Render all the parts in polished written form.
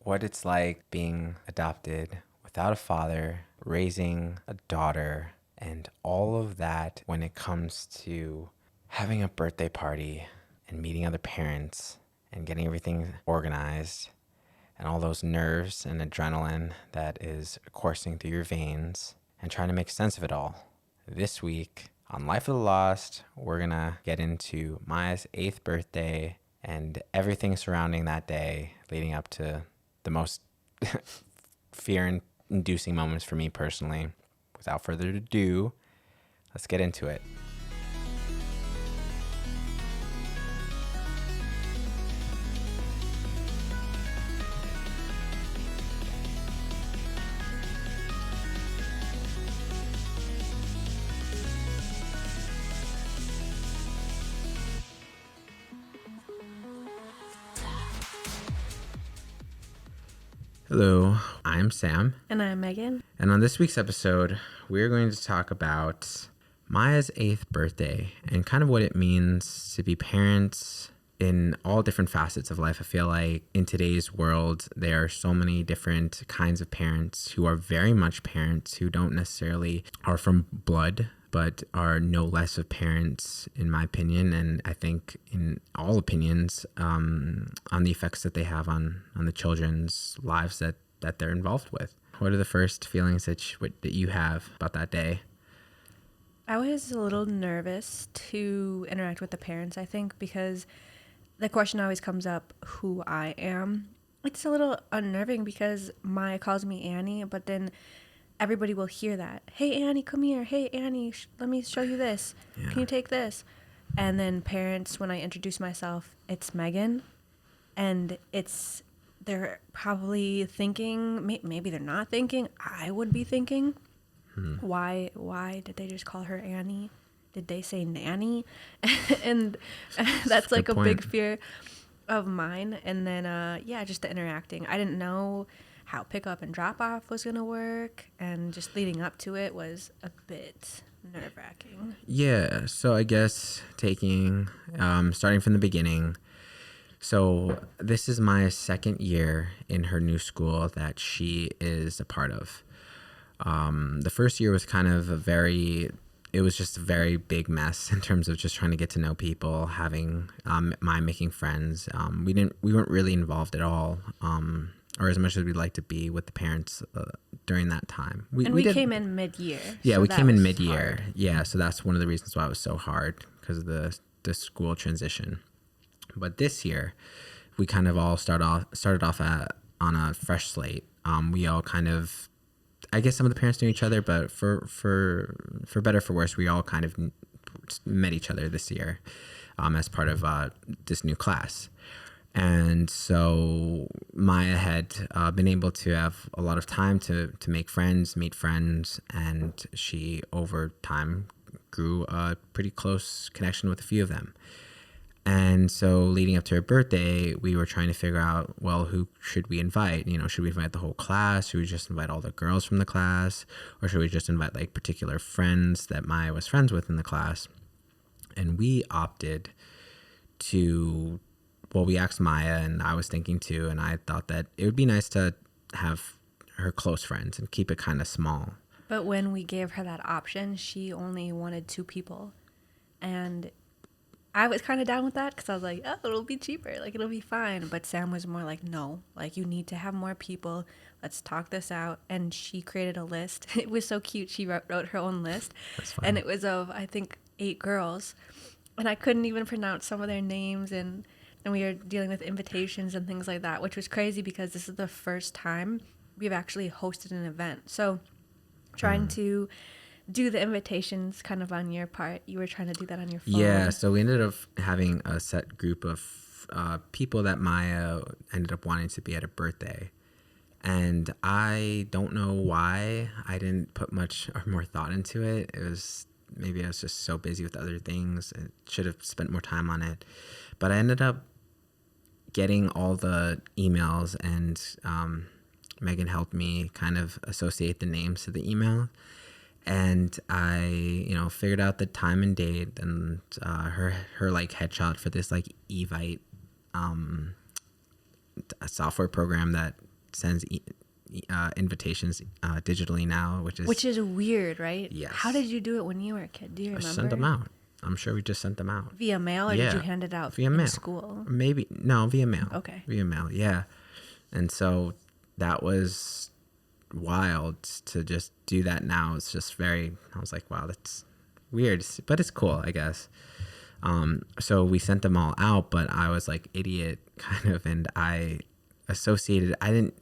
what it's like being adopted without a father, raising a daughter, and all of that when it comes to having a birthday party and meeting other parents and getting everything organized and all those nerves and adrenaline that is coursing through your veins and trying to make sense of it all. This week on Life of the Lost, we're going to get into Maya's 8th birthday and everything surrounding that day leading up to the most fear-inducing moments for me personally. Without further ado, let's get into it. Hello, I'm Sam. And I'm Megan. And on this week's episode, we're going to talk about Maya's 8th birthday and kind of what it means to be parents in all different facets of life. I feel like in today's world, there are so many different kinds of parents who are very much parents who don't necessarily are from blood, but are no less of parents, in my opinion, and I think in all opinions, on the effects that they have on the children's lives that they're involved with. What are the first feelings that you have about that day? I was a little nervous to interact with the parents, I think, because the question always comes up, who I am. It's a little unnerving because Maya calls me Annie, but then everybody will hear that. Hey, Annie, come here. Hey, Annie, let me show you this. Yeah. Can you take this? And then parents, when I introduce myself, it's Megan. And they're probably thinking, maybe they're not thinking, I would be thinking, why did they just call her Annie? Did they say nanny? And that's like a big fear of mine. And then, just the interacting. I didn't know how pickup and drop off was going to work. And just leading up to it was a bit nerve-wracking. Yeah, so I guess starting from the beginning. So this is Maya's second year in her new school that she is a part of. The first year was kind of it was just a very big mess in terms of just trying to get to know people, having Maya making friends. We weren't really involved at all, or as much as we'd like to be with the parents during that time. We came in mid-year. Yeah, so we came in mid-year. Hard. Yeah, so that's one of the reasons why it was so hard, because of the school transition. But this year, we kind of all started off on a fresh slate. We all kind of, I guess some of the parents knew each other, but for better for worse, we all kind of met each other this year as part of this new class. And so Maya had been able to have a lot of time to make friends, meet friends, and she over time grew a pretty close connection with a few of them. And so leading up to her birthday, we were trying to figure out, well, who should we invite? Should we invite the whole class? Should we just invite all the girls from the class? Or should we just invite like particular friends that Maya was friends with in the class? And we opted to, well, we asked Maya, and I was thinking too, and I thought that it would be nice to have her close friends and keep it kind of small. But when we gave her that option, she only wanted 2 people. And I was kind of down with that because I was like, oh, it'll be cheaper. Like, it'll be fine. But Sam was more like, no, like, you need to have more people. Let's talk this out. And she created a list. It was so cute. She wrote her own list. That's fine. And it was of, I think, 8 girls. And I couldn't even pronounce some of their names. And we were dealing with invitations and things like that, which was crazy because this is the first time we've actually hosted an event. So trying to do the invitations kind of on your part. You were trying to do that on your phone. Yeah, so we ended up having a set group of people that Maya ended up wanting to be at her birthday. And I don't know why I didn't put much or more thought into it. Maybe I was just so busy with other things and should have spent more time on it. But I ended up getting all the emails, and Megan helped me kind of associate the names to the email. And I, figured out the time and date and her like headshot for this like Evite a software program that sends invitations digitally now, Which is weird, right? Yes. How did you do it when you were a kid? Do you remember? I sent them out. I'm sure we just sent them out Via mail, or did you hand it out via in mail. school? Maybe no, via mail. Okay. Via mail, yeah. And so that was wild to just do that now. It's just very. I was like, wow, that's weird, but it's cool, I guess. So we sent them all out, but I was like idiot kind of, and I didn't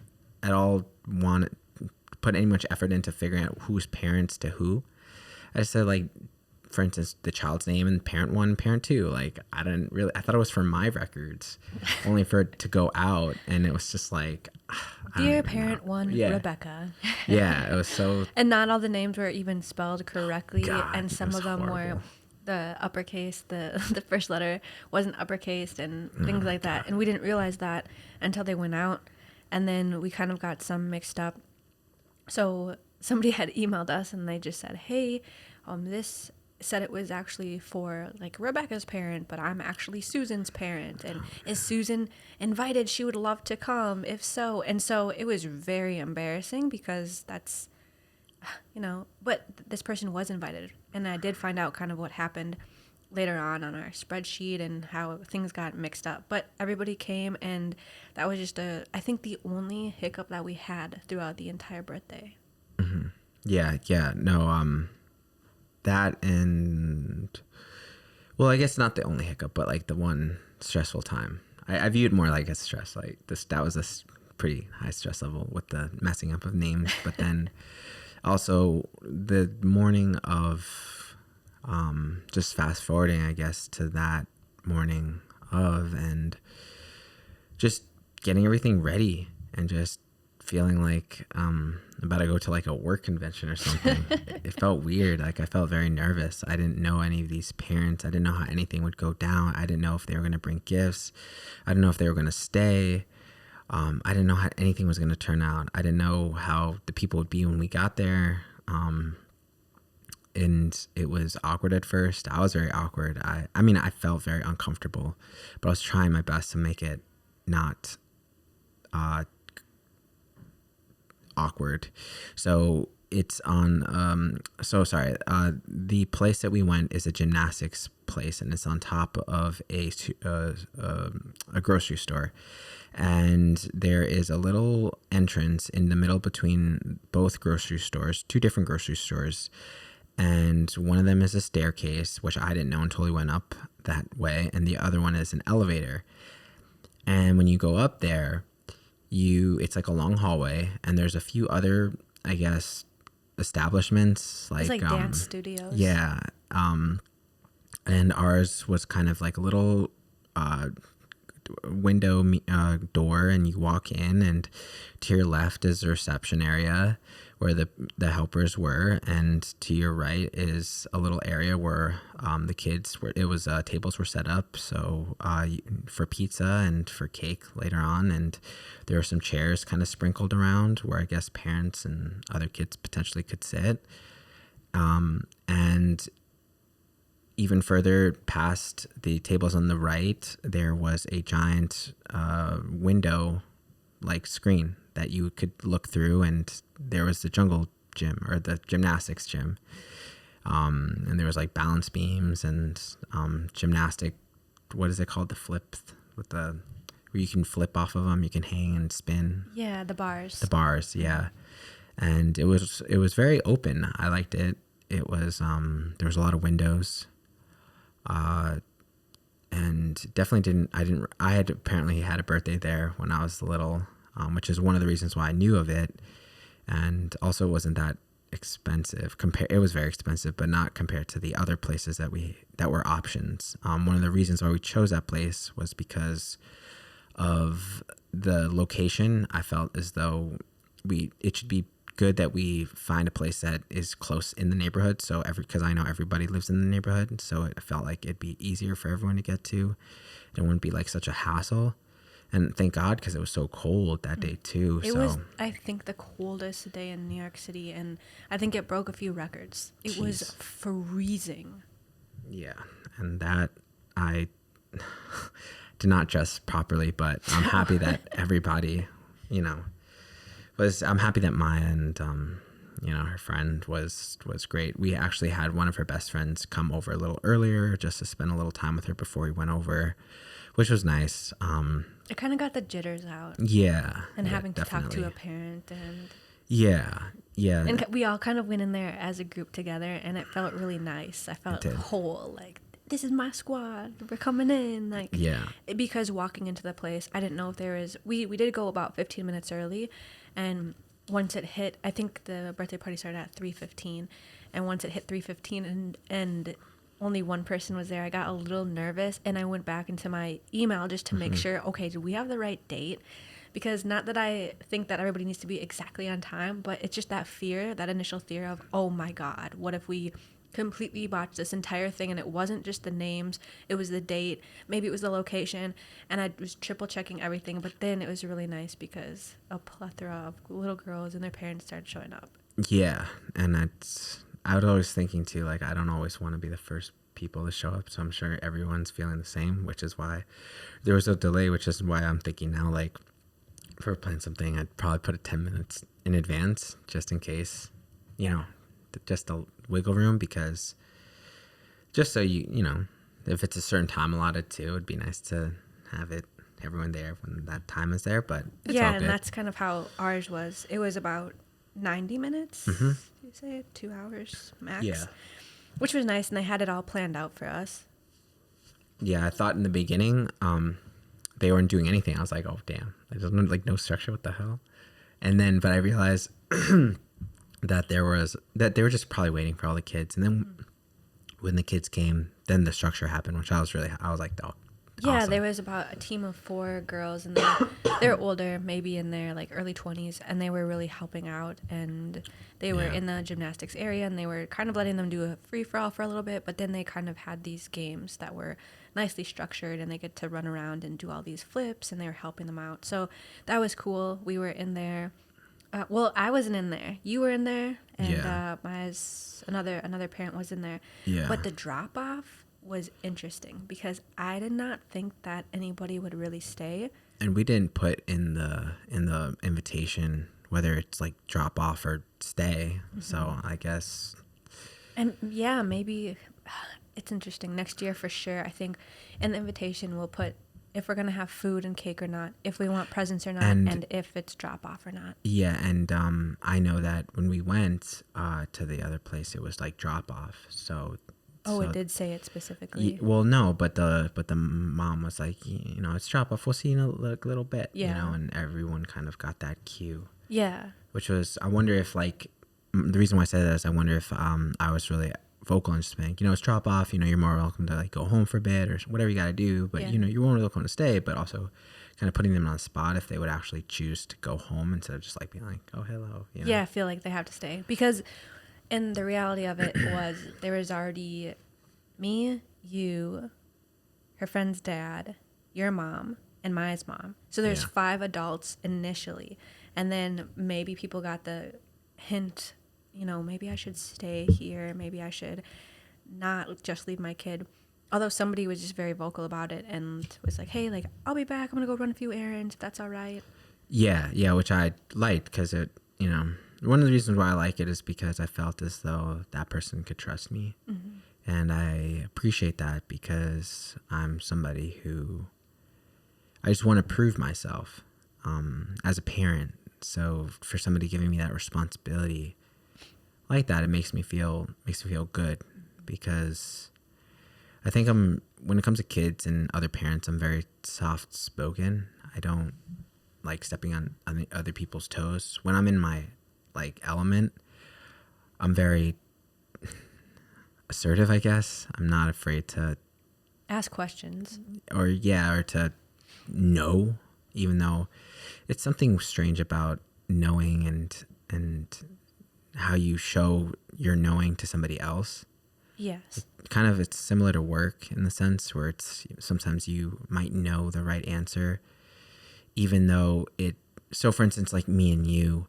at all want to put any much effort into figuring out whose parents to who. I just said, like, for instance, the child's name and parent 1, parent 2. Like, I thought it was for my records, only for it to go out. And it was just like, Dear parent 1, Yeah. Rebecca. Yeah, it was so. And not all the names were even spelled correctly. God, and it some was of them horrible. were the uppercase, the first letter wasn't uppercased and things like that. And we didn't realize that until they went out. And then we kind of got some mixed up. So somebody had emailed us and they just said, hey, this said it was actually for like Rebecca's parent, but I'm actually Susan's parent. And is Susan invited? She would love to come if so. And so it was very embarrassing because that's, but this person was invited. And I did find out kind of what happened later on our spreadsheet and how things got mixed up. But everybody came, and that was just I think the only hiccup that we had throughout the entire birthday. Mm-hmm. Yeah, no, that and, well, I guess not the only hiccup, but like the one stressful time. I view it more like a stress, like that was a pretty high stress level with the messing up of names. But then also the morning of, just fast forwarding, I guess, to that morning of, and just getting everything ready and just feeling like I'm about to go to like a work convention or something. It felt weird. Like, I felt very nervous. I didn't know any of these parents. I didn't know how anything would go down. I didn't know if they were going to bring gifts. I didn't know if they were going to stay. I didn't know how anything was going to turn out. I didn't know how the people would be when we got there. And it was awkward at first. I was very awkward. I mean, I felt very uncomfortable, but I was trying my best to make it not awkward. So it's on, the place that we went is a gymnastics place, and it's on top of a grocery store. And there is a little entrance in the middle between both grocery stores, two different grocery stores. And one of them is a staircase, which I didn't know until we went up that way. And the other one is an elevator. And when you go up there, it's like a long hallway, and there's a few other, I guess, establishments. It's like dance studios. Yeah. And ours was kind of like a little window door, and you walk in, and to your left is the reception area where the helpers were, and to your right is a little area where the kids were. It was tables were set up, so for pizza and for cake later on, and there were some chairs kind of sprinkled around where I guess parents and other kids potentially could sit, and even further past the tables on the right, there was a giant window like screen that you could look through, and there was the jungle gym, or the gymnastics gym, and there was like balance beams and gymnastic, what is it called, the flip with the, where you can flip off of them, you can hang and spin. Yeah, the bars, yeah. And it was very open. I liked it. It was there was a lot of windows, and definitely I had apparently had a birthday there when I was little, which is one of the reasons why I knew of it. And also it wasn't that expensive. It was very expensive, but not compared to the other places that were options. One of the reasons why we chose that place was because of the location. I felt as though it should be good that we find a place that is close in the neighborhood. So because I know everybody lives in the neighborhood, so it felt like it'd be easier for everyone to get to. It wouldn't be like such a hassle. And thank God, because it was so cold that day too. It was, I think, the coldest day in New York City, and I think it broke a few records. It was freezing. Yeah, and that I did not dress properly, but I'm happy that everybody, I'm happy that Maya and her friend was great. We actually had one of her best friends come over a little earlier just to spend a little time with her before we went over, which was nice. It kind of got the jitters out. Yeah, And yeah, having to talk definitely. to a parent and Yeah, and we all kind of went in there as a group together, and it felt really nice. I felt did. whole, like this is my squad. We're coming in, like Yeah. because walking into the place, I didn't know if there was. We did go about 15 minutes early, and once it hit, I think the birthday party started at 3:15, and once it hit 3:15 and only one person was there, I got a little nervous, and I went back into my email just to make sure, okay, do we have the right date? Because not that I think that everybody needs to be exactly on time, but it's just that fear, that initial fear of, oh my God, what if we completely botched this entire thing and it wasn't just the names, it was the date, maybe it was the location, and I was triple checking everything. But then it was really nice because a plethora of little girls and their parents started showing up. Yeah, and I was always thinking too, like, I don't always want to be the first people to show up, so I'm sure everyone's feeling the same, which is why there was a delay, which is why I'm thinking now, like, if we're planning something, I'd probably put it 10 minutes in advance just in case, just a wiggle room, because just so if it's a certain time allotted too, it'd be nice to have everyone there when that time is there, but it's all good. And that's kind of how ours was. It was about 90 minutes, Mm-hmm. you say 2 hours max. Yeah. Which was nice, and they had it all planned out for us. Yeah, I thought in the beginning, they weren't doing anything. I was like, oh damn, there's no structure. What the hell? And then, but I realized that they were just probably waiting for all the kids. And then when the kids came, then the structure happened, which I was like, oh, Yeah, awesome. there was about a team of 4 girls, and they're older, maybe in their like early 20s, and they were really helping out, and they were Yeah. in the gymnastics area, and they were kind of letting them do a free-for-all for a little bit, but then they kind of had these games that were nicely structured, and they get to run around and do all these flips, and they were helping them out. So that was cool. We were in there. Well, I wasn't in there. You were in there, and Yeah. another parent was in there. Yeah. But the drop-off was interesting because I did not think that anybody would really stay. And we didn't put in the invitation whether it's like drop off or stay. Mm-hmm. So I guess. And yeah, maybe it's interesting. Next year for sure, I think in the invitation we'll put if we're going to have food and cake or not, if we want presents or not, and if it's drop off or not. Yeah, and I know that when we went to the other place, it was like drop off. So. Oh, it did say it specifically. Well, no, but the mom was like, it's drop off. We'll see you in a little bit. Yeah. And everyone kind of got that cue. Yeah. Which was, I wonder if the reason why I said that is I wonder if I was really vocal and just being, it's drop off. You're more welcome to like go home for a bit or whatever you got to do. But you're more welcome to stay. But also, kind of putting them on the spot if they would actually choose to go home instead of just like being like, oh hello. Yeah, I feel like they have to stay because. And the reality of it was there was already me, you, her friend's dad, your mom, and Maya's mom. So there's 5 adults initially. And then maybe people got the hint, maybe I should stay here. Maybe I should not just leave my kid. Although somebody was just very vocal about it and was like, hey, like, I'll be back. I'm going to go run a few errands if that's all right. Yeah, which I liked because it, one of the reasons why I like it is because I felt as though that person could trust me. Mm-hmm. And I appreciate that because I'm somebody who I just want to prove myself as a parent. So for somebody giving me that responsibility like that, it makes me feel good because I think when it comes to kids and other parents, I'm very soft spoken. I don't like stepping on other people's toes. When I'm in my element, I'm very assertive, I guess. I'm not afraid to ask questions or to know, even though it's something strange about knowing and how you show your knowing to somebody else. Yes. It's similar to work in the sense where it's sometimes you might know the right answer, even though so for instance, like me and you,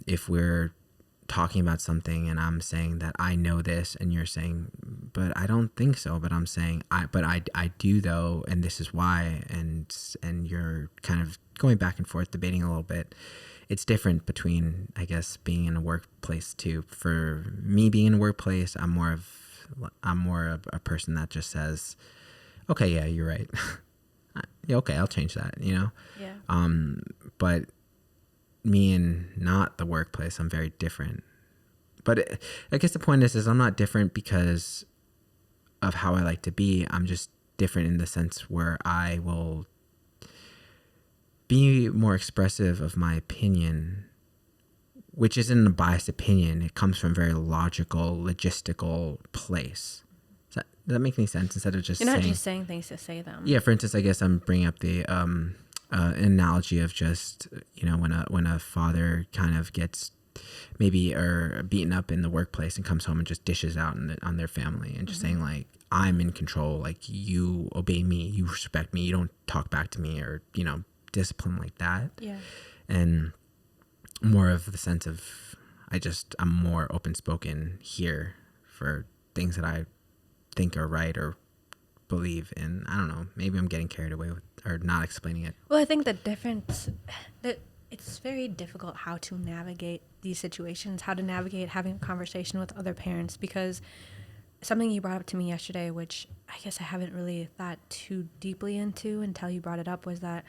if we're talking about something and I'm saying that I know this and you're saying, but I don't think so, but I'm saying I do though, and this is why, and you're kind of going back and forth, debating a little bit. It's different between, I guess, being in a workplace too. For me, being in a workplace, I'm more of a person that just says, okay, yeah, you're right. Yeah, okay, I'll change that, you know? Yeah. But me in not the workplace, I'm very different. But I guess the point is I'm not different because of how I like to be. I'm just different in the sense where I will be more expressive of my opinion, which isn't a biased opinion. It comes from a very logical, logistical place. Does that make any sense? Instead of just You're not saying, just saying things to say them. yeah, for instance, I guess I'm bringing up the analogy of just, you know, when a father kind of gets maybe or beaten up in the workplace and comes home and just dishes out on their family and just saying like, I'm in control, like you obey me, you respect me, you don't talk back to me, or, you know, discipline like that. Yeah. And more of the sense of I'm more open spoken here for things that I think are right or believe in. I don't know, maybe I'm getting carried away with or not explaining it. Well, I think the difference that it's very difficult how to navigate these situations, how to navigate having a conversation with other parents, because something you brought up to me yesterday, which I guess I haven't really thought too deeply into until you brought it up, was that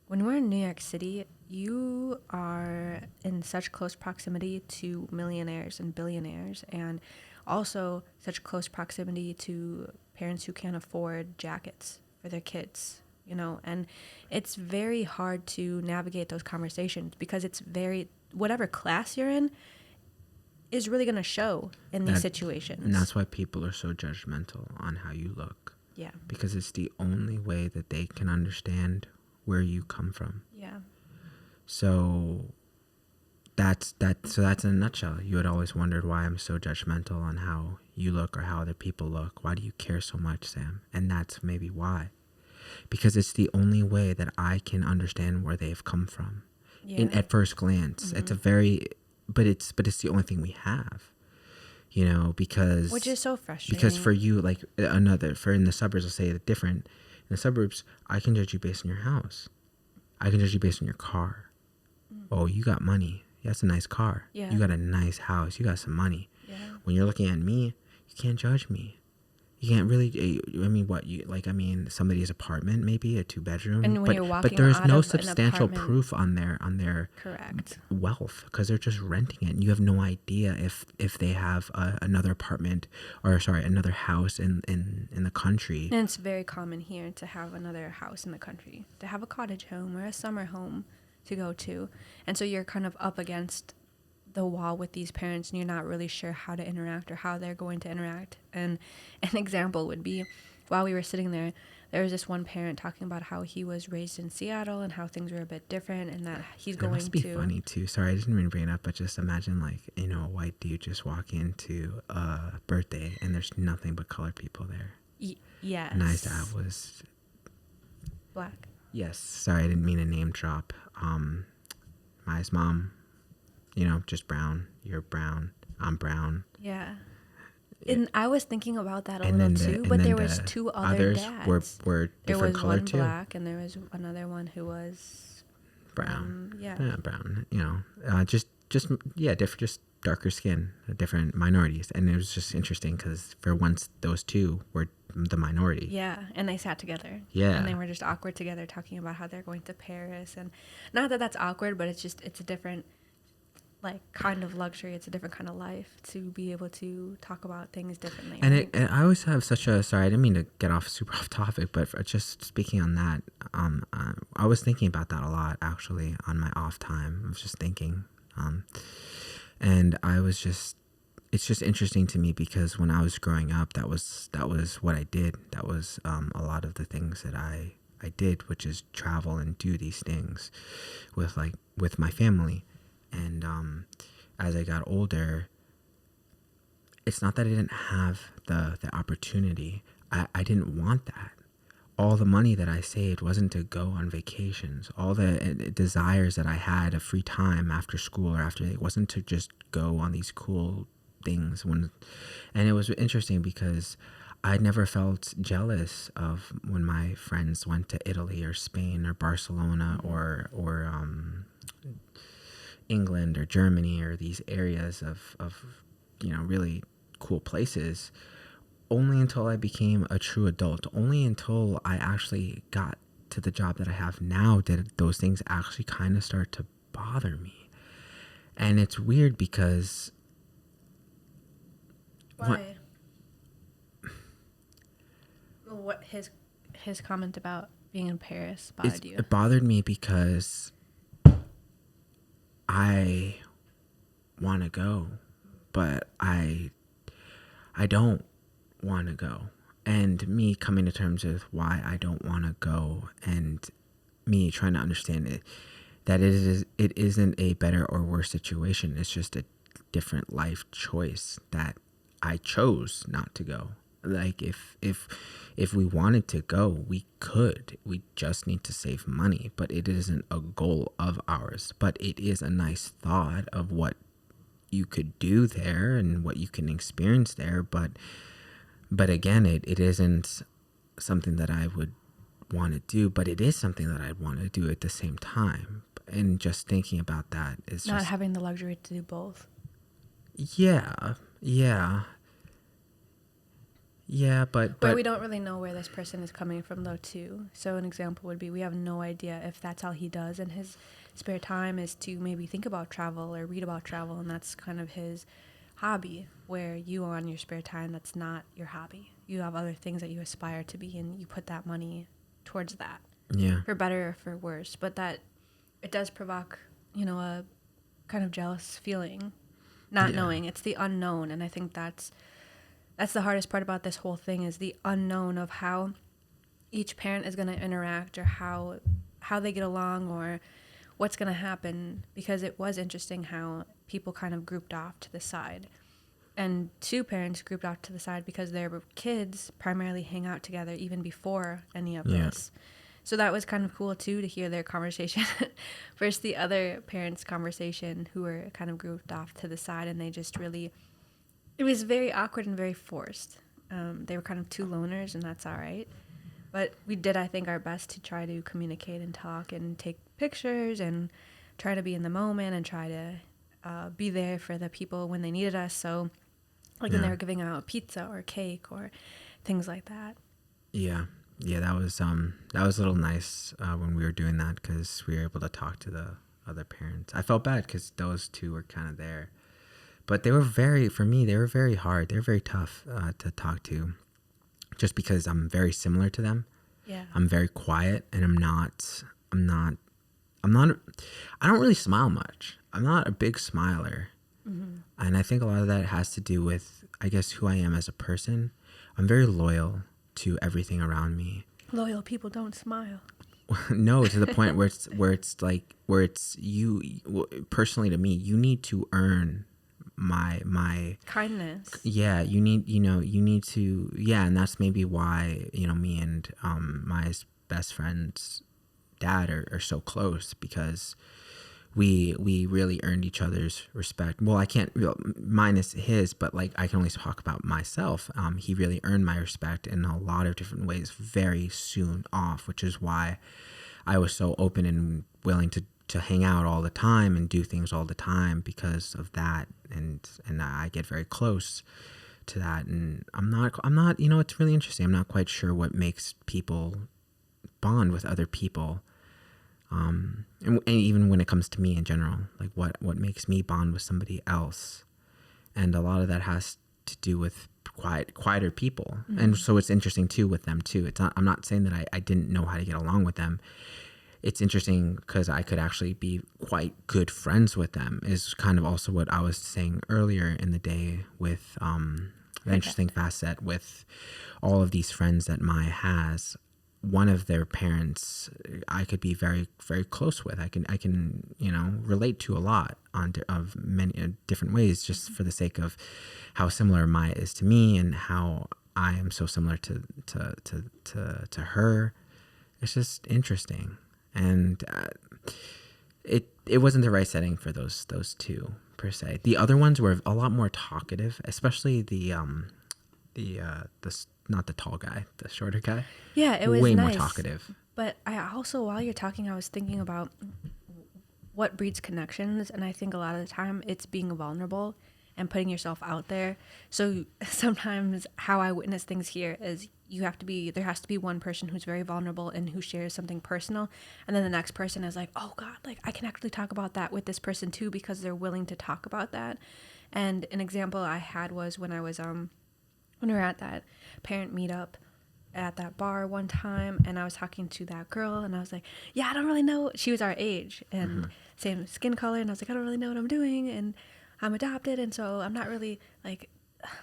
when we're in New York City, you are in such close proximity to millionaires and billionaires, and also such close proximity to parents who can't afford jackets for their kids, you know, and it's very hard to navigate those conversations because it's whatever class you're in is really going to show in these situations. And that's why people are so judgmental on how you look. Yeah. Because it's the only way that they can understand where you come from. Yeah. So that's in a nutshell. You had always wondered why I'm so judgmental on how you look or how other people look. Why do you care so much, Sam? And that's maybe why. Because it's the only way that I can understand where they've come from. Yeah. At first glance. It's but it's the only thing we have. You know, because which is so frustrating. Because for you, like in the suburbs, I'll say it different. In the suburbs, I can judge you based on your house. I can judge you based on your car. Oh, you got money. That's a nice car. Yeah. You got a nice house. You got some money. Yeah. When you're looking at me, you can't judge me. You can't really. I mean, what you like? I mean, somebody's apartment, maybe a 2-bedroom. And when you're walking but there's out no of an substantial apartment- proof on their Correct. wealth because they're just renting it. And you have no idea if they have another apartment another house in the country. And it's very common here to have another house in the country, to have a cottage home or a summer home to go to. And so you're kind of up against the wall with these parents and you're not really sure how to interact or how they're going to interact. And an example would be while we were sitting there was this one parent talking about how he was raised in Seattle and how things were a bit different and that he's going to... It must be funny too. Sorry, I didn't mean to bring it up, but just imagine like, you know, a white dude just walk into a birthday and there's nothing but colored people there. Yes. And his dad was... Black. Yes. Sorry, I didn't mean to name drop. My mom, you know, just brown. You're brown. I'm brown. Yeah. And I was thinking about that a And little then too, but there was two other others dads. were There different was color one too. black and there was another one who was Brown. yeah. Brown. You know, just darker skin, different minorities, and it was just interesting because for once those two were the minority. Yeah, and they sat together. Yeah. And they were just awkward together talking about how they're going to Paris. And not that that's awkward, but it's a different, like, kind of luxury. It's a different kind of life to be able to talk about things differently. And, right? I always have sorry, I didn't mean to get super off topic, but just speaking on that, I was thinking about that a lot, actually, on my off time. I was just thinking. And I was just... It's just interesting to me because when I was growing up, that was what I did. That was a lot of the things that I did, which is travel and do these things with my family. And as I got older, it's not that I didn't have the opportunity. I didn't want that. All the money that I saved wasn't to go on vacations. All the desires that I had of free time after school or after it wasn't to just go on these cool things. And it was interesting because I never felt jealous of when my friends went to Italy or Spain or Barcelona or England or Germany or these areas of really cool places. Only until I became a true adult, only until I actually got to the job that I have now, did those things actually kind of start to bother me. And it's weird because Why? What his comment about being in Paris bothered you? it bothered me because I want to go, but I don't want to go. And me coming to terms with why I don't want to go, and me trying to understand it, that it isn't a better or worse situation. It's just a different life choice that I chose not to go. Like if we wanted to go, we could. We just need to save money, but it isn't a goal of ours. But it is a nice thought of what you could do there and what you can experience there. But again, it isn't something that I would want to do, but it is something that I'd want to do at the same time. And just thinking about that is Not just, having the luxury to do both. yeah, But we don't really know where this person is coming from, though, too. So an example would be we have no idea if that's all he does in his spare time is to maybe think about travel or read about travel, and that's kind of his hobby, where you on your spare time, that's not your hobby. You have other things that you aspire to be, and you put that money towards that, yeah, for better or for worse. But that, it does provoke, a kind of jealous feeling, not knowing. It's the unknown, and I think that's the hardest part about this whole thing is the unknown of how each parent is going to interact, or how they get along, or what's going to happen. Because it was interesting how people kind of grouped off to the side, and two parents grouped off to the side because their kids primarily hang out together even before any of this. So that was kind of cool too, to hear their conversation versus the other parents' conversation, who were kind of grouped off to the side, and they just really, it was very awkward and very forced. They were kind of two loners, and that's all right. But we did, I think, our best to try to communicate and talk and take pictures and try to be in the moment and try to be there for the people when they needed us. So, like when they were giving out pizza or cake or things like that. Yeah, that was a little nice when we were doing that, because we were able to talk to the other parents. I felt bad because those two were kind of there. But they were very hard. They were very tough to talk to, just because I'm very similar to them. Yeah. I'm very quiet, and I don't really smile much. I'm not a big smiler. Mm-hmm. And I think a lot of that has to do with, I guess, who I am as a person. I'm very loyal to everything around me. Loyal people don't smile. No, to the point where it's you personally, to me, you need to earn my kindness. Yeah, you need to, and that's maybe why me and my best friend's dad are so close, because we really earned each other's respect. Well, I can't, minus his, but like I can only talk about myself. He really earned my respect in a lot of different ways very soon off, which is why I was so open and willing to hang out all the time and do things all the time, because of that. And I get very close to that. And I'm not, it's really interesting. I'm not quite sure what makes people bond with other people. And even when it comes to me in general, like what makes me bond with somebody else. And a lot of that has to do with quieter people. Mm-hmm. And so it's interesting too with them too. I'm not saying that I didn't know how to get along with them. It's interesting because I could actually be quite good friends with them, is kind of also what I was saying earlier in the day with the interesting facet with all of these friends that Maya has. One of their parents I could be very, very close with. I can relate to a lot of many different ways, just for the sake of how similar Maya is to me and how I am so similar to her. It's just interesting. And it wasn't the right setting for those two per se. The other ones were a lot more talkative, especially the not the tall guy, the shorter guy. Yeah, it was way nice. more talkative. But I also, while you're talking, I was thinking about what breeds connections, and I think a lot of the time it's being vulnerable and putting yourself out there. So sometimes how I witness things here is there has to be one person who's very vulnerable and who shares something personal, and then the next person is like, oh God, like I can actually talk about that with this person too, because they're willing to talk about that. And an example I had was when we were at that parent meetup at that bar one time, and I was talking to that girl, and I was like, yeah, I don't really know. She was our age and same skin color, and I was like, I don't really know what I'm doing, and I'm adopted, and so I'm not really like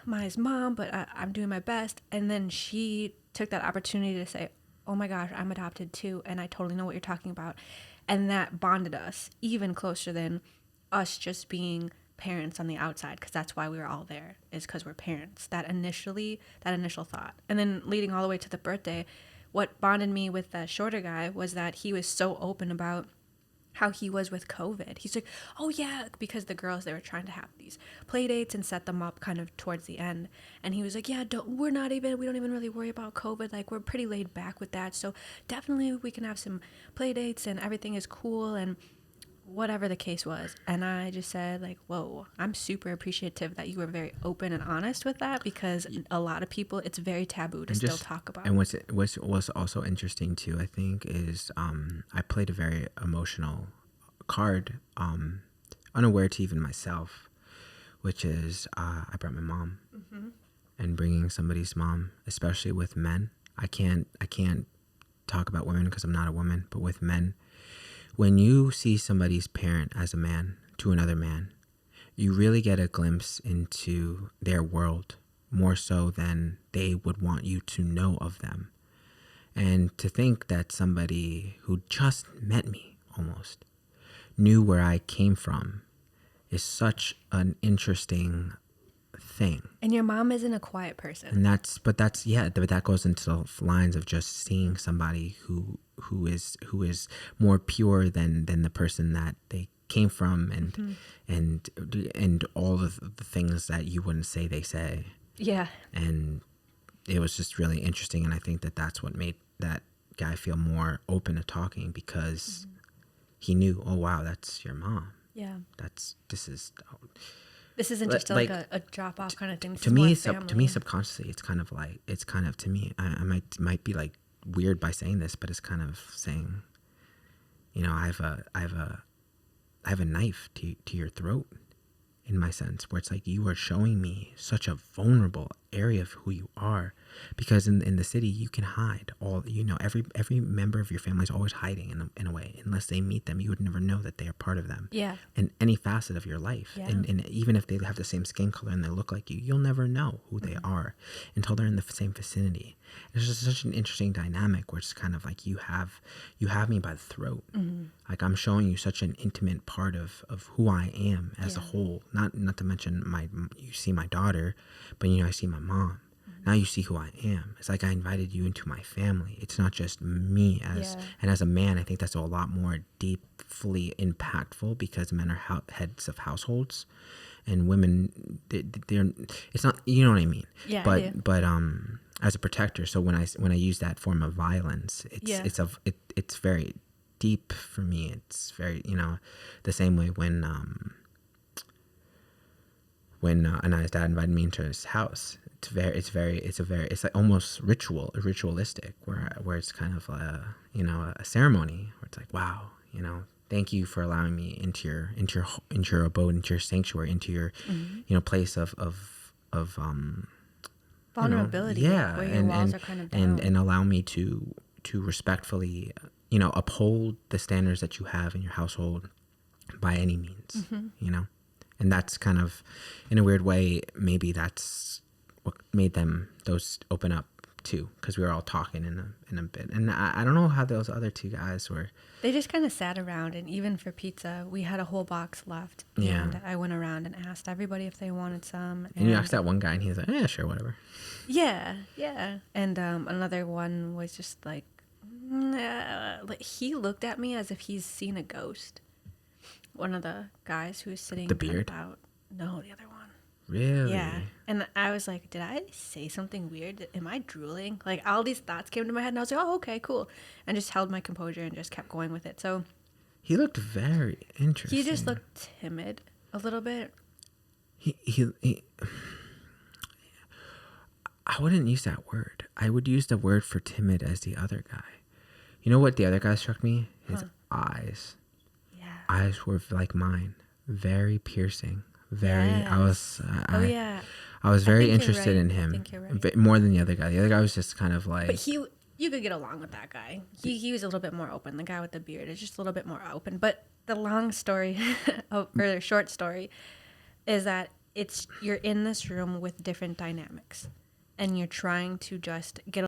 Maya's mom, but I'm doing my best. And then she took that opportunity to say, oh my gosh, I'm adopted too, and I totally know what you're talking about. And that bonded us even closer than us just being parents on the outside, because that's why we were all there, is because we're parents. That initial thought, and then leading all the way to the birthday, what bonded me with that shorter guy was that he was so open about how he was with COVID. He's like, oh yeah, because the girls, they were trying to have these play dates and set them up kind of towards the end, and he was like, yeah, we don't even really worry about COVID, like we're pretty laid back with that, so definitely we can have some play dates and everything is cool, and whatever the case was. And I just said, like, whoa, I'm super appreciative that you were very open and honest with that, because a lot of people, it's very taboo to still talk about. And what's also interesting too, I think, is I played a very emotional card, unaware to even myself, which is I brought my mom. And bringing somebody's mom, especially with men, I can't talk about women because I'm not a woman, but with men, when you see somebody's parent as a man to another man, you really get a glimpse into their world, more so than they would want you to know of them. And to think that somebody who just met me almost knew where I came from is such an interesting thing. And your mom isn't a quiet person. And but that goes into the lines of just seeing somebody who is more pure than the person that they came from, and all of the things that you wouldn't say they say. Yeah. And it was just really interesting, and I think that's what made that guy feel more open to talking, because he knew, oh wow, that's your mom. Yeah. This isn't just like a drop off kind of thing. To me, subconsciously, it's kind of to me. I might be like weird by saying this, but it's kind of saying, I have a knife to your throat, in my sense, where it's like you are showing me such a vulnerable area of who you are, because in the city you can hide all, every member of your family is always hiding in a way. Unless they meet them, you would never know that they are part of them. Yeah. In any facet of your life. Yeah. And even if they have the same skin color and they look like you'll never know who they are until they're in the same vicinity. It's just such an interesting dynamic where it's kind of like you have me by the throat. Like I'm showing you such an intimate part of who I am as a whole. Not to mention you see my daughter, but I see my mom. Now you see who I am. It's like I invited you into my family. It's not just me and as a man, I think that's a lot more deeply impactful, because men are heads of households, and women, they're it's not, you know what I mean? Yeah. But as a protector, so when I use that form of violence, it's very deep for me. It's very, the same way when Anai's dad invited me into his house. It's like almost ritualistic, where it's kind of a ceremony where it's like, wow, thank you for allowing me into your abode, into your sanctuary, into your place of vulnerability. Where your walls are kind of down. and allow me to respectfully uphold the standards that you have in your household by any means. And that's kind of, in a weird way, maybe that's what made those open up too, because we were all talking in a bit. And I don't know how those other two guys were. They just kind of sat around, and even for pizza, we had a whole box left. Yeah. And I went around and asked everybody if they wanted some. And you asked that one guy, and he was like, yeah, sure, whatever. Yeah. And another one was just like, he looked at me as if he's seen a ghost. One of the guys who was sitting The beard? No, the other one. Really? Yeah. And I was like, did I say something weird? Am I drooling? Like, all these thoughts came to my head, and I was like, oh, okay, cool. And just held my composure and just kept going with it. So He looked very he just interesting. looked timid a little bit. He I wouldn't use that word. I would use the word for timid as the other guy. You know what the other guy struck me? His eyes. Yeah. Eyes were like mine, very piercing. Very. Yes. Oh, yeah. I was I very think you're interested right. in I him, think you're right. more than the other guy. The other guy was just kind of But like. you could get along with that guy. He was a little bit more open. The guy with the beard is just a little bit more open. But the long story, or the short story, is that you're in this room with different dynamics, and you're trying to just get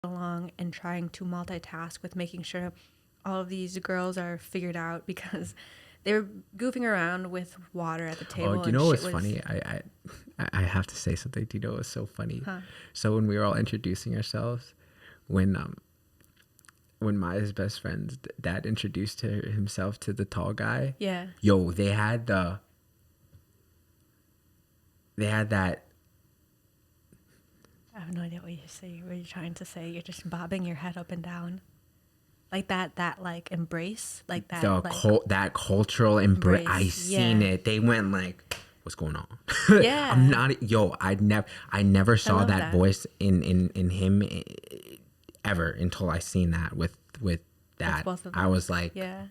along and trying to multitask with making sure all of these girls are figured out because they were goofing around with water at the table. Oh, you and know shit what's funny? I have to say something. Do you know what's so funny? Huh. So when we were all introducing ourselves, when Maya's best friend's dad introduced himself to the tall guy, Yeah. yo, they had that. I have no idea what you're trying to say. You're just bobbing your head up and down. Like that like embrace, like that That cultural embrace. I embrace, seen yeah. it. They went like, "What's going on?" Yeah. I'm not. Yo, I never saw love that that. voice in him ever until I seen that with that. both of I them. was like, Yeah.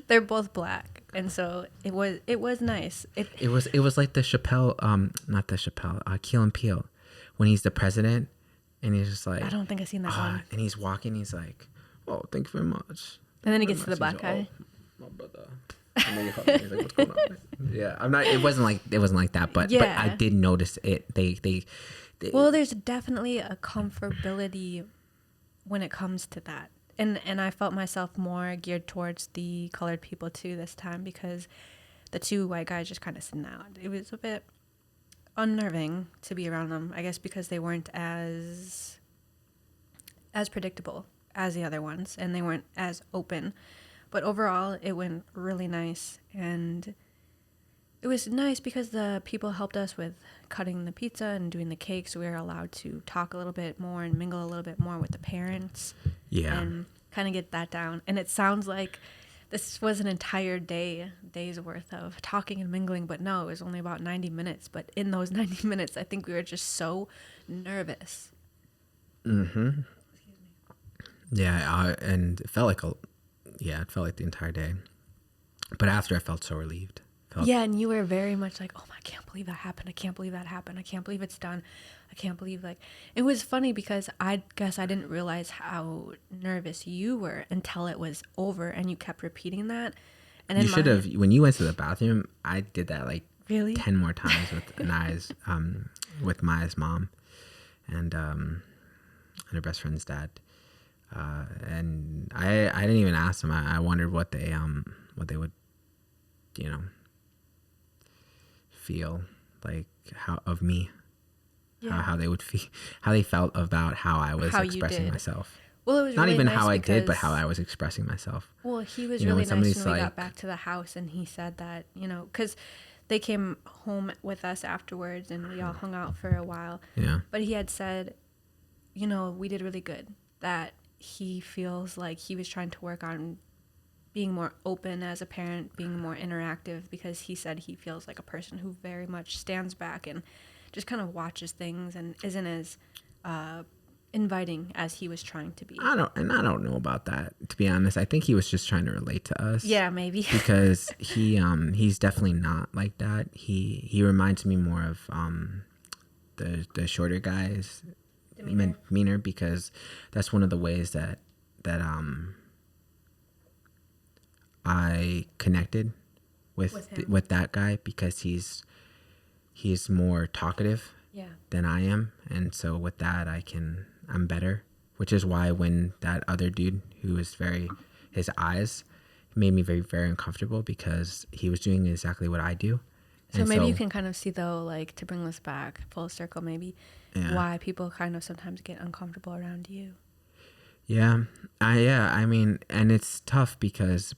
They're both black, and so it was nice. it was like the Chappelle, not the Chappelle, Keel and Peele, when he's the president, and he's just like, I don't think I've seen that one. and he's walking, he's like, "Oh, thank you very much." And then he Very gets to much. the black He's guy. like, "Oh, my brother." And then he's like, "What's going on?" Yeah, I'm not. It wasn't like that, but I Yeah. did notice it. They Well, there's definitely a comfortability when it comes to that. And I felt myself more geared towards the colored people too this time because the two white guys just kind of sitting out. It was a bit unnerving to be around them, I guess because they weren't as predictable as the other ones and they weren't as open. But overall, it went really nice, and it was nice because the people helped us with cutting the pizza and doing the cake, so we were allowed to talk a little bit more and mingle a little bit more with the parents. Yeah. And kind of get that down. And it sounds like this was an entire day's worth of talking and mingling, but no, it was only about 90 minutes. But in those 90 minutes, I think we were just so nervous. Mm-hmm. Yeah, and it felt like it felt like the entire day. But after, I felt so relieved. Yeah, and you were very much like, oh, I can't believe that happened. I can't believe that happened. I can't believe it's done. I can't believe, like, it was funny because I guess I didn't realize how nervous you were until it was over and you kept repeating that. And You should have, when you went to the bathroom, I did that like Really? 10 more times with Maya's mom and her best friend's dad. And I didn't even ask them. I wondered what they would, feel like of me, Yeah. how they would feel, how they felt about how I was How you expressing did. myself. Well, it was Not really even nice how I did, but because- how I was expressing myself. Well, he was You know, really when nice when we somebody's got like- back to the house, and he said that, because they came home with us afterwards, and we all hung out for a while. Yeah. But he had said, we did really good. That he feels like he was trying to work on being more open as a parent, being more interactive, because he said he feels like a person who very much stands back and just kind of watches things and isn't as inviting as he was trying to be. I don't know about that, to be honest. I think he was just trying to relate to us. Yeah, maybe. Because he's definitely not like that. He reminds me more of the shorter guys, Meaner, because that's one of the ways that I connected with that guy, because he's more talkative Yeah. than I am, and so with that I'm better, which is why when that other dude who was his eyes made me very, very uncomfortable, because he was doing exactly what I do. So And maybe you can kind of see, though, like, to bring this back full circle, maybe Yeah. why people kind of sometimes get uncomfortable around you. Yeah, I mean, and it's tough because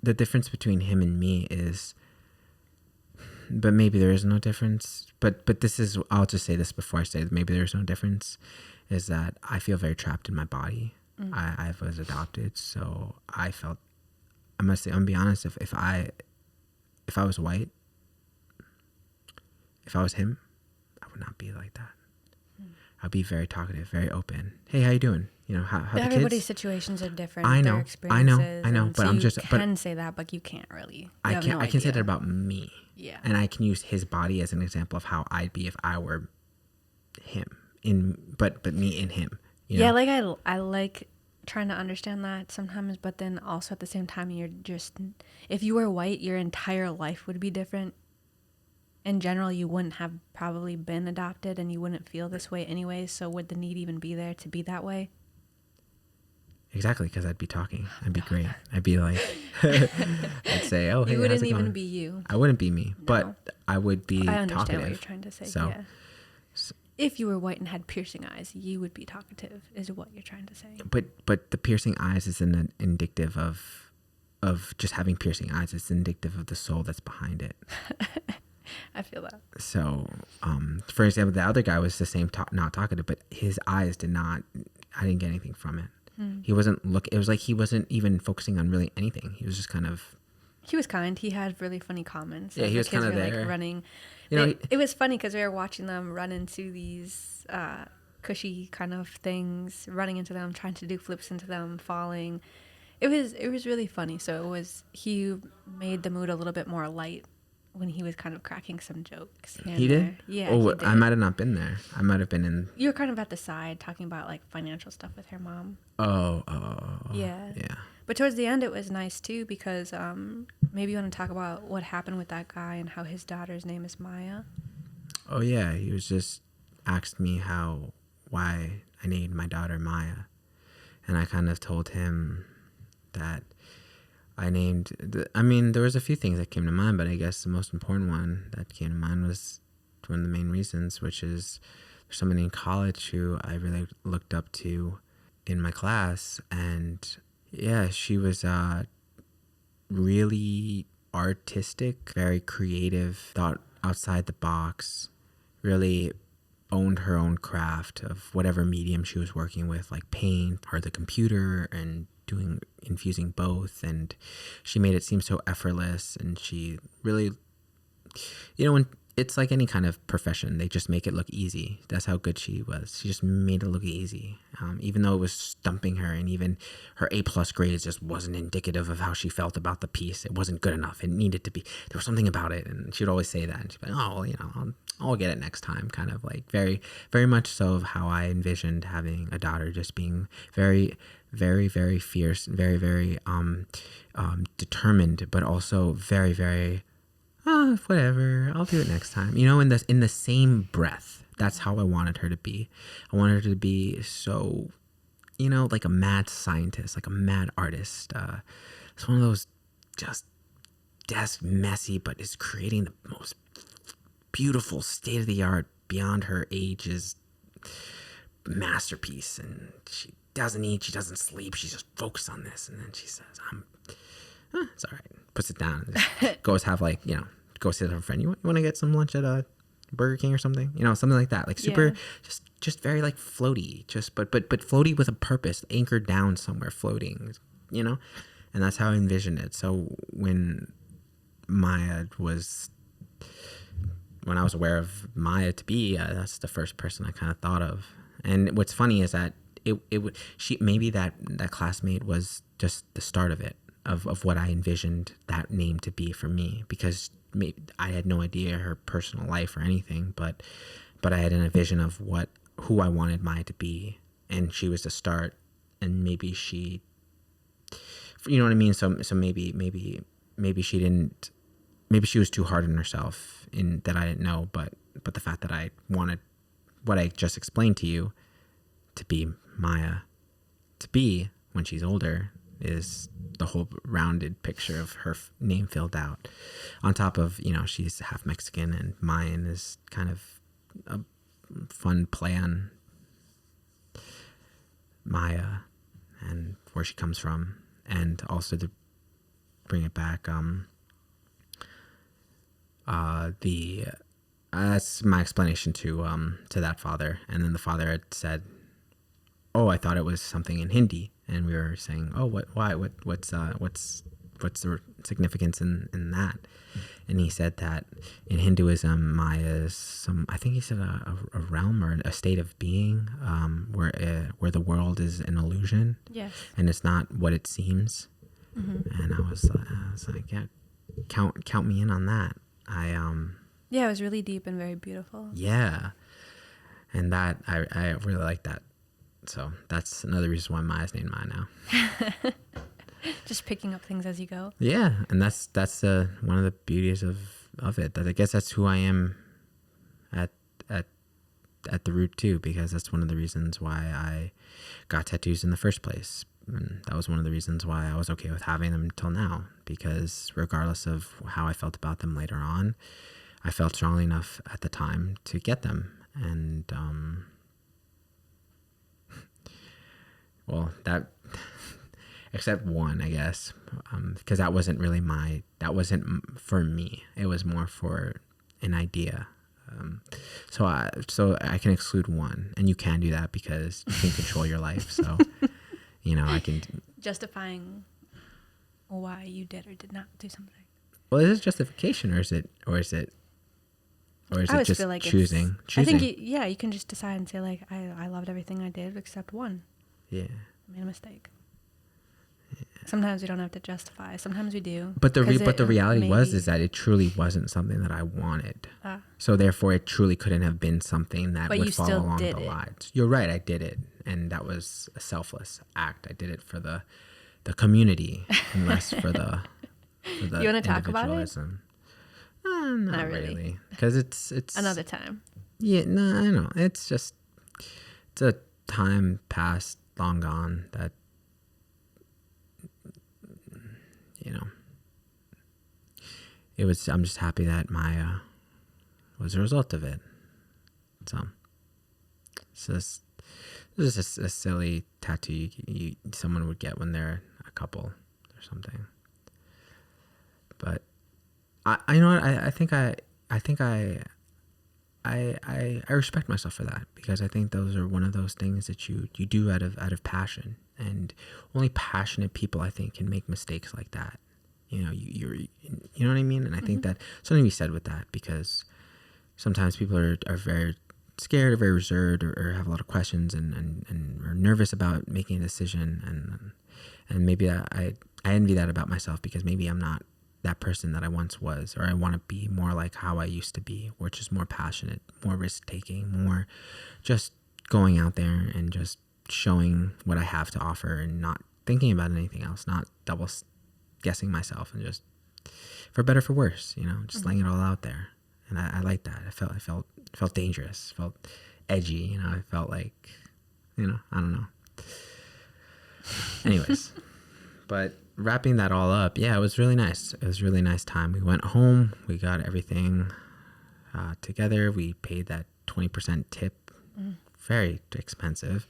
the difference between him and me is but maybe there is no difference. But this is, I'll just say this before I say that maybe there's no difference, is that I feel very trapped in my body. I was adopted, so I felt, I'm gonna be honest, if I was white, if I was him, I would not be like that. I'd be very talkative, very open. Hey, how you doing? You know, how the Everybody's kids? situations are different. I Their know. experiences, and But so I'm you just, but can say that, but you can't really. You I have can no I can say idea. that about me. Yeah. And I can use his body as an example of how I'd be if I were him but me in him. You know? Yeah, like I like trying to understand that sometimes, but then also at the same time, you're just, if you were white, your entire life would be different. In general, you wouldn't have probably been adopted, and you wouldn't feel this way anyway. So would the need even be there to be that way? Exactly, because I'd be talking. I'd be great. I'd be like, I'd say, "Oh, hey, You how's wouldn't it even going?" be you. I wouldn't be me, No. but I would be I understand talkative. what you're trying to say. So, Yeah. If you were white and had piercing eyes, you would be talkative, is what you're trying to say. but the piercing eyes is an indicative of just having piercing eyes. It's indicative of the soul that's behind it. I feel that. So, for example, the other guy was the same, not talkative, but his eyes did not. I didn't get anything from it. He wasn't It was like he wasn't even focusing on really anything. He was just kind of. He was kind. He had really funny comments. Yeah, he was The kids kind of were there. like running. You know, It was funny because we were watching them run into these cushy kind of things, running into them, trying to do flips into them, falling. It was really funny. So he made the mood a little bit more light when he was kind of cracking some jokes. He did? Yeah, Oh, he did. I might have not been there. I might have been in. You were kind of at the side talking about like financial stuff with her mom. Oh. Yeah. Yeah. But towards the end, it was nice too because maybe you want to talk about what happened with that guy and how his daughter's name is Maya. Oh yeah, he was just asked me why I named my daughter Maya, and I kind of told him that I named. There was a few things that came to mind, but I guess the most important one that came to mind was one of the main reasons, which is there's somebody in college who I really looked up to in my class, and yeah, she was really artistic, very creative, thought outside the box, really owned her own craft of whatever medium she was working with, like paint or the computer, and infusing both. And she made it seem so effortless, and she really, when it's like any kind of profession, they just make it look easy. That's how good she was. She just made it look easy, even though it was stumping her, and even her A+ grades just wasn't indicative of how she felt about the piece. It wasn't good enough. It needed to be. There was something about it, and she would always say that. And she'd be like, "Oh, well, I'll get it next time." Kind of like very, very much so of how I envisioned having a daughter, just being very, very, very fierce, very, very determined, but also very, very. Whatever, I'll do it next time. In the same breath, that's how I wanted her to be. I wanted her to be so, like a mad scientist, like a mad artist. It's one of those just messy, but is creating the most beautiful, state-of-the-art, beyond her age's masterpiece. And she doesn't eat, she doesn't sleep, she's just focused on this. And then she says, it's all right. Puts it down and just goes have go sit with a friend. You want to get some lunch at a Burger King or something? Something like that. Like super, just very like floaty. But floaty with a purpose, anchored down somewhere, floating. And that's how I envisioned it. So when I was aware of Maya to be, that's the first person I kind of thought of. And what's funny is that maybe that classmate was just the start of it. Of what I envisioned that name to be for me, because I had no idea her personal life or anything, but I had a vision of who I wanted Maya to be, and she was the start. And maybe she, you know what I mean. So maybe she didn't. Maybe she was too hard on herself in that I didn't know, but the fact that I wanted what I just explained to you to be Maya, to be when she's older, is the whole rounded picture of her name filled out. On top of, she's half Mexican, and Mayan is kind of a fun play on Maya and where she comes from. And also to bring it back, The That's my explanation to that father. And then the father had said, "Oh, I thought it was something in Hindi." And we were saying, "Oh, what's the significance in that?" And he said that in Hinduism, Maya is I think he said a realm or a state of being, where the world is an illusion. Yes. And it's not what it seems. Mm-hmm. And I was like, yeah, count me in on that. Yeah, it was really deep and very beautiful. Yeah. And that, I really like that. So that's another reason why Maya's named Maya now. Just picking up things as you go. Yeah. And that's one of the beauties of it. That I guess that's who I am at the root too, because that's one of the reasons why I got tattoos in the first place. And that was one of the reasons why I was okay with having them until now, because regardless of how I felt about them later on, I felt strongly enough at the time to get them. And, well, that, except one, I guess, because that wasn't for me. It was more for an idea. So I can exclude one, and you can do that because you can control your life. So, I can. Justifying why you did or did not do something. Well, is it justification, or is it just feel like choosing? I think you can just decide and say like, I loved everything I did except one. Yeah. I made a mistake. Sometimes we don't have to justify. Sometimes we do. But the reality is that it truly wasn't something that I wanted. So therefore, it truly couldn't have been something that would follow along the lines. You're right. I did it, and that was a selfless act. I did it for the community, and less for the You want to talk about it? Not really, because it's another time. Yeah, no, I know. It's a time past, long gone that. I'm just happy that Maya was a result of it. So this is a silly tattoo someone would get when they're a couple or something. But I know what, I think I respect myself for that, because I think those are one of those things that you do out of passion, and only passionate people, I think, can make mistakes like that. You know what I mean? And I think that something to be said with that, because sometimes people are very scared or very reserved, or have a lot of questions and are nervous about making a decision. And maybe I envy that about myself, because maybe I'm not that person that I once was, or I want to be more like how I used to be, which is more passionate, more risk taking, more just going out there and just showing what I have to offer, and not thinking about anything else, not double guessing myself, and just for better for worse, just laying it all out there. And I like that. I felt dangerous, felt edgy, I felt like, I don't know. Anyways, but wrapping that all up, yeah, it was really nice. It was a really nice time. We went home, we got everything together. We paid that 20% tip, very expensive.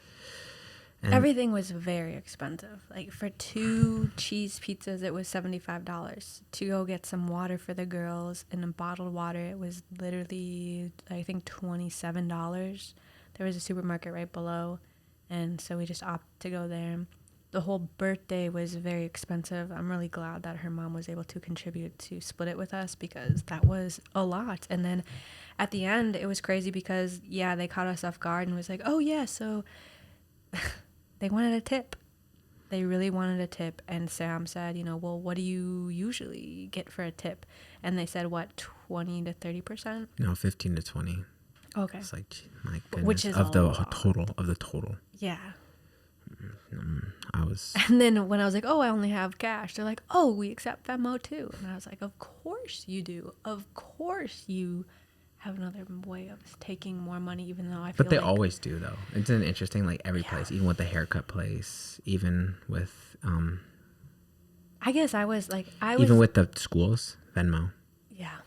And everything was very expensive. Like for 2 cheese pizzas, it was $75. To go get some water for the girls and a bottled water, it was literally, I think, $27. There was a supermarket right below, and so we just opted to go there. The whole birthday was very expensive. I'm really glad that her mom was able to contribute to split it with us, because that was a lot. And then at the end, it was crazy because, they caught us off guard and was like, oh, yeah, so they wanted a tip. They really wanted a tip. And Sam said, well, what do you usually get for a tip? And they said, what, 20 to 30%? No, 15 to 20. Okay. It's like, my goodness. Which is of the total. Yeah. I was. And then when I was like, oh, I only have cash, they're like, oh, we accept Venmo too. And I was like, of course you do. Of course you have another way of taking more money, even though I feel But they always do, though. It's an interesting, like, every place, even with the haircut place, even with I guess I was even with the schools, Venmo. Yeah.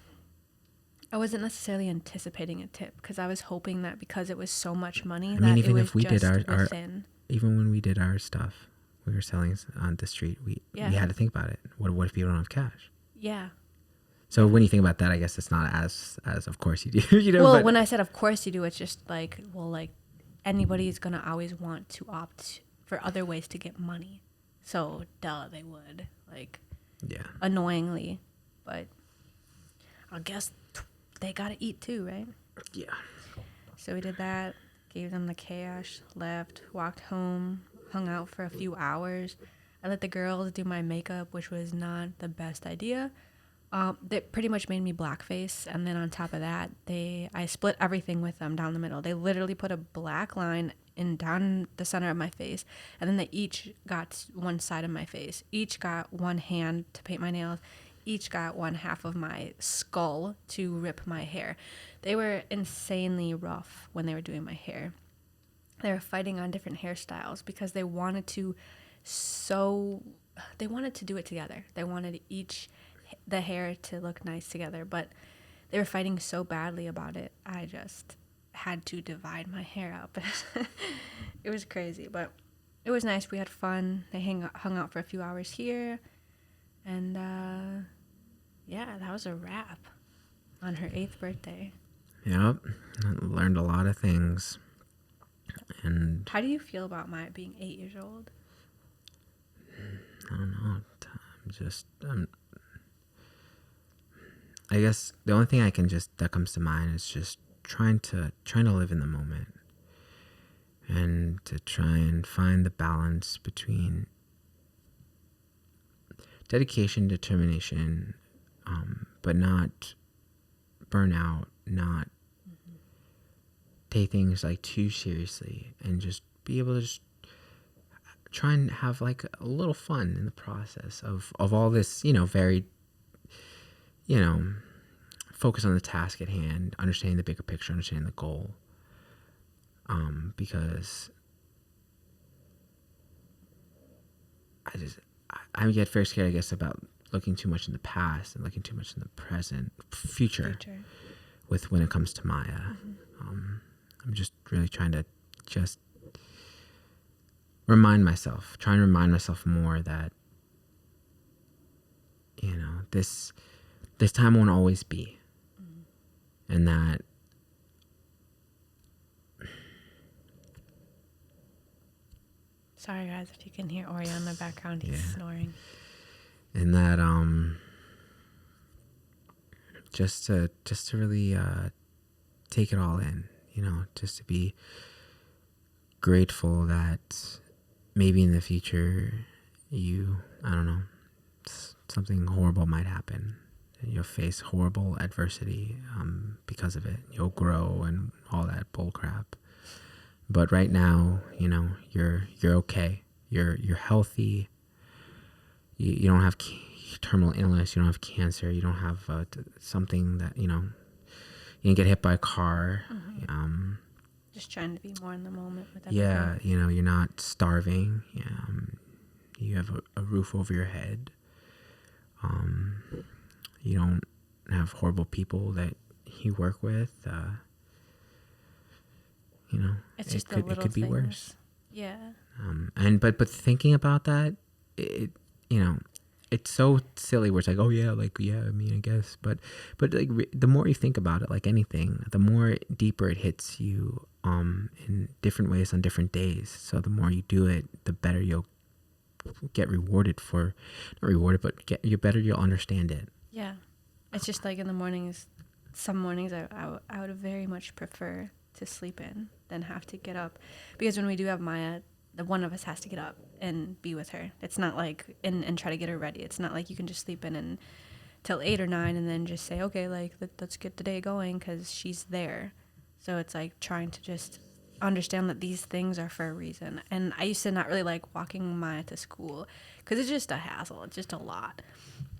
I wasn't necessarily anticipating a tip, because I was hoping that because it was so much money, even if we did our even when we did our stuff, we were selling on the street, we had to think about it. What if people don't have cash? Yeah. So when you think about that, I guess it's not as of course you do, Well, but when I said of course you do, it's just like, well, like anybody's gonna always want to opt for other ways to get money. So duh, they would, like, yeah. annoyingly, but I guess they gotta eat too, right? Yeah. So we did that, gave them the cash, left, walked home, hung out for a few hours. I let the girls do my makeup, which was not the best idea. They pretty much made me blackface, and then on top of that, I split everything with them down the middle. They literally put a black line in down the center of my face, and then they each got one side of my face. Each got one hand to paint my nails. Each got one half of my skull to rip my hair. They were insanely rough when they were doing my hair. They were fighting on different hairstyles because they wanted to do it together. They wanted the hair to look nice together, but they were fighting so badly about it. I just had to divide my hair up. It was crazy, but it was nice. We had fun. They hung out for a few hours here, and yeah, that was a wrap on her 8th birthday. Yep. I learned a lot of things. And How do you feel about my being 8 years old? I don't know. I guess the only thing that comes to mind is just trying to live in the moment, and to try and find the balance between dedication, determination, but not burn out, not take things like too seriously, and just be able to just try and have like a little fun in the process of all this, very, focus on the task at hand, understanding the bigger picture, understanding the goal. Because I get very scared, I guess, about looking too much in the past and looking too much in the present, future. With when it comes to Maya. Mm-hmm. I'm just really trying to just try and remind myself more that, this time won't always be. Mm-hmm. And that sorry guys if you can hear Ori in the background, he's snoring. And that just to really take it all in, just to be grateful that maybe in the future I don't know, something horrible might happen, and you'll face horrible adversity because of it. You'll grow and all that bull crap. But right now, you're okay. You're healthy. You don't have terminal illness. You don't have cancer. You don't have something that, you didn't get hit by a car. Mm-hmm. Just trying to be more in the moment with everything. Yeah, you're not starving. You have a roof over your head. You don't have horrible people that you work with. It's just it could be worse. Yeah. But thinking about that, it's so silly where it's like, oh yeah, like, yeah, I mean, I guess, but like the more you think about it, like anything, the more deeper it hits you in different ways on different days. So the more you do it, the better you'll get rewarded for, not rewarded, but better you'll understand it. Yeah. It's just like in the mornings, some mornings I would very much prefer to sleep in than have to get up, because when we do have Maya, the one of us has to get up and be with her. It's not like and try to get her ready. It's not like you can just sleep in and till 8 or 9 and then just say, okay, like let's get the day going, because she's there. So it's like trying to just understand that these things are for a reason. And I used to not really like walking Maya to school because it's just a hassle. It's just a lot.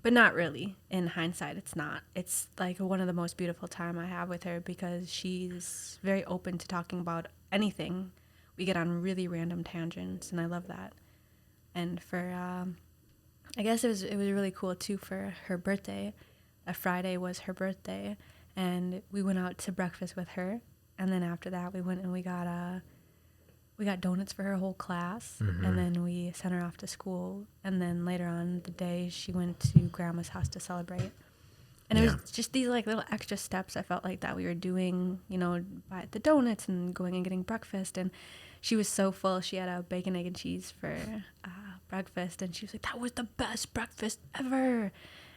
But not really. In hindsight, it's not. It's like one of the most beautiful time I have with her, because she's very open to talking about anything. We get on really random tangents, and I love that. And for, I guess it was really cool too for her birthday. A Friday was her birthday, and we went out to breakfast with her. And then after that, we went and we got donuts for her whole class, mm-hmm. and then we sent her off to school. And then later on the day, she went to Grandma's house to celebrate. And it Yeah. was just these like little extra steps I felt like that we were doing, you know, buy the donuts and going and getting breakfast. And she was so full. She had a bacon, egg, and cheese for breakfast. And she was like, that was the best breakfast ever.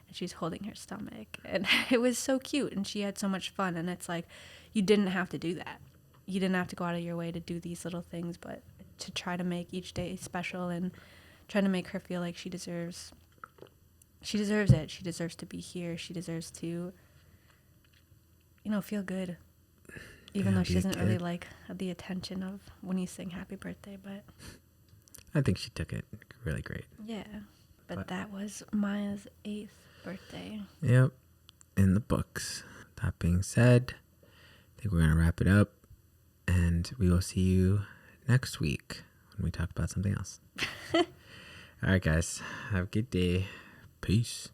And she's holding her stomach. And it was so cute. And she had so much fun. And it's like, you didn't have to do that. You didn't have to go out of your way to do these little things, but to try to make each day special and trying to make her feel like she deserves it. She deserves to be here. She deserves to, you know, feel good. Even though she doesn't really like the attention of when you sing happy birthday, but I think she took it really great. yeah. But that was Maya's 8th birthday. Yep. In the books. That being said, I think we're going to wrap it up. And we will see you next week when we talk about something else. All right, guys. Have a good day. Peace.